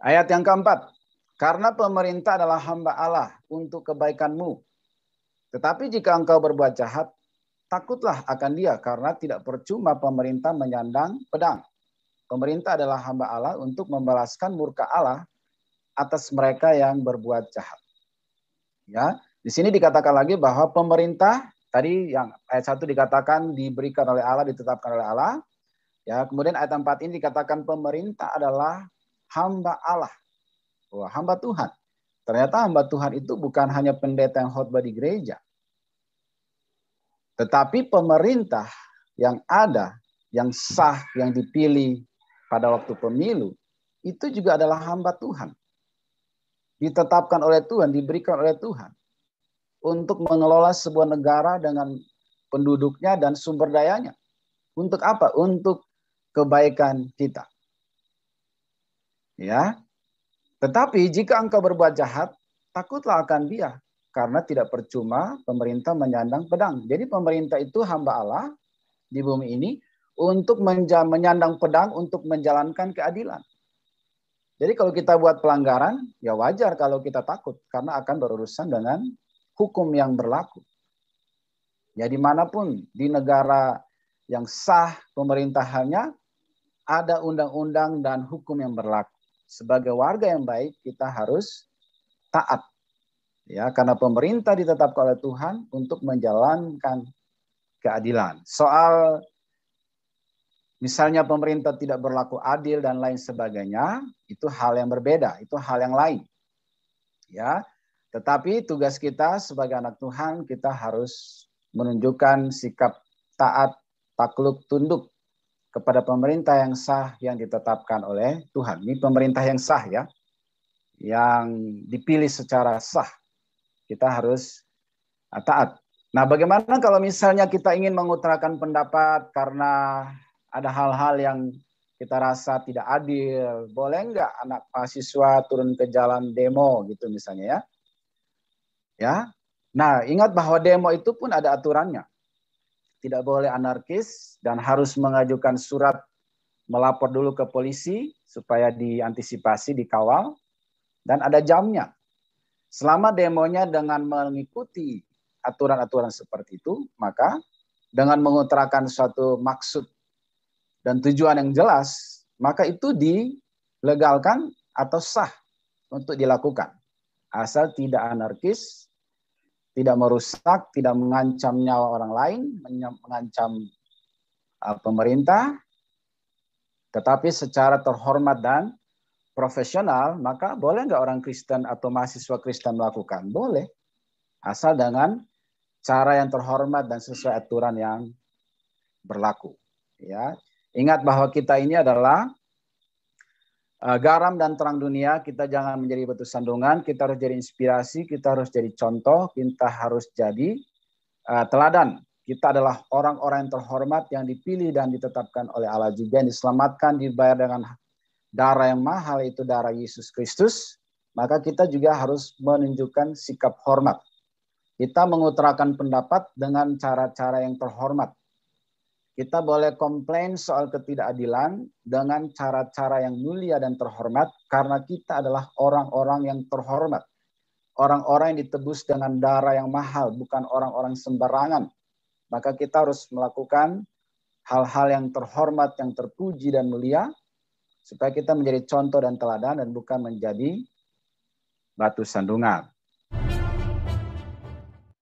Ayat yang keempat. Karena pemerintah adalah hamba Allah untuk kebaikanmu. Tetapi jika engkau berbuat jahat, takutlah akan dia karena tidak percuma pemerintah menyandang pedang. Pemerintah adalah hamba Allah untuk membalaskan murka Allah atas mereka yang berbuat jahat. Ya, di sini dikatakan lagi bahwa pemerintah tadi yang ayat 1 dikatakan diberikan oleh Allah, ditetapkan oleh Allah. Ya, kemudian ayat 4 ini dikatakan pemerintah adalah hamba Allah. Wah, hamba Tuhan. Ternyata hamba Tuhan itu bukan hanya pendeta yang khotbah di gereja. Tetapi pemerintah yang ada, yang sah, yang dipilih pada waktu pemilu, itu juga adalah hamba Tuhan. Ditetapkan oleh Tuhan, diberikan oleh Tuhan. Untuk mengelola sebuah negara dengan penduduknya dan sumber dayanya. Untuk apa? Untuk kebaikan kita. Ya. Tetapi jika engkau berbuat jahat, takutlah akan dia. Karena tidak percuma pemerintah menyandang pedang. Jadi pemerintah itu hamba Allah di bumi ini untuk menyandang pedang untuk menjalankan keadilan. Jadi kalau kita buat pelanggaran, ya wajar kalau kita takut. Karena akan berurusan dengan hukum yang berlaku. Ya dimanapun di negara yang sah pemerintahannya, ada undang-undang dan hukum yang berlaku. Sebagai warga yang baik, kita harus taat. Ya, karena pemerintah ditetapkan oleh Tuhan untuk menjalankan keadilan. Soal misalnya pemerintah tidak berlaku adil dan lain sebagainya, itu hal yang berbeda, itu hal yang lain. Ya, tetapi tugas kita sebagai anak Tuhan, kita harus menunjukkan sikap taat, takluk, tunduk kepada pemerintah yang sah yang ditetapkan oleh Tuhan. Ini pemerintah yang sah ya, yang dipilih secara sah. Kita harus taat. Nah, bagaimana kalau misalnya kita ingin mengutarakan pendapat karena ada hal-hal yang kita rasa tidak adil? Boleh nggak anak mahasiswa turun ke jalan demo gitu misalnya ya? Ya. Nah, ingat bahwa demo itu pun ada aturannya. Tidak boleh anarkis dan harus mengajukan surat melapor dulu ke polisi supaya diantisipasi, dikawal, dan ada jamnya. Selama demonya dengan mengikuti aturan-aturan seperti itu, maka dengan mengutarakan suatu maksud dan tujuan yang jelas, maka itu dilegalkan atau sah untuk dilakukan. Asal tidak anarkis, tidak merusak, tidak mengancam nyawa orang lain, mengancam pemerintah, tetapi secara terhormat dan profesional, maka boleh nggak orang Kristen atau mahasiswa Kristen melakukan? Boleh. Asal dengan cara yang terhormat dan sesuai aturan yang berlaku. Ya. Ingat bahwa kita ini adalah garam dan terang dunia, kita jangan menjadi batu sandungan, kita harus jadi inspirasi, kita harus jadi contoh, kita harus jadi teladan. Kita adalah orang-orang yang terhormat, yang dipilih dan ditetapkan oleh Allah juga, yang diselamatkan, dibayar dengan darah yang mahal, itu darah Yesus Kristus. Maka kita juga harus menunjukkan sikap hormat. Kita mengutarakan pendapat dengan cara-cara yang terhormat. Kita boleh komplain soal ketidakadilan dengan cara-cara yang mulia dan terhormat karena kita adalah orang-orang yang terhormat. Orang-orang yang ditebus dengan darah yang mahal, bukan orang-orang sembarangan. Maka kita harus melakukan hal-hal yang terhormat, yang terpuji dan mulia supaya kita menjadi contoh dan teladan dan bukan menjadi batu sandungan.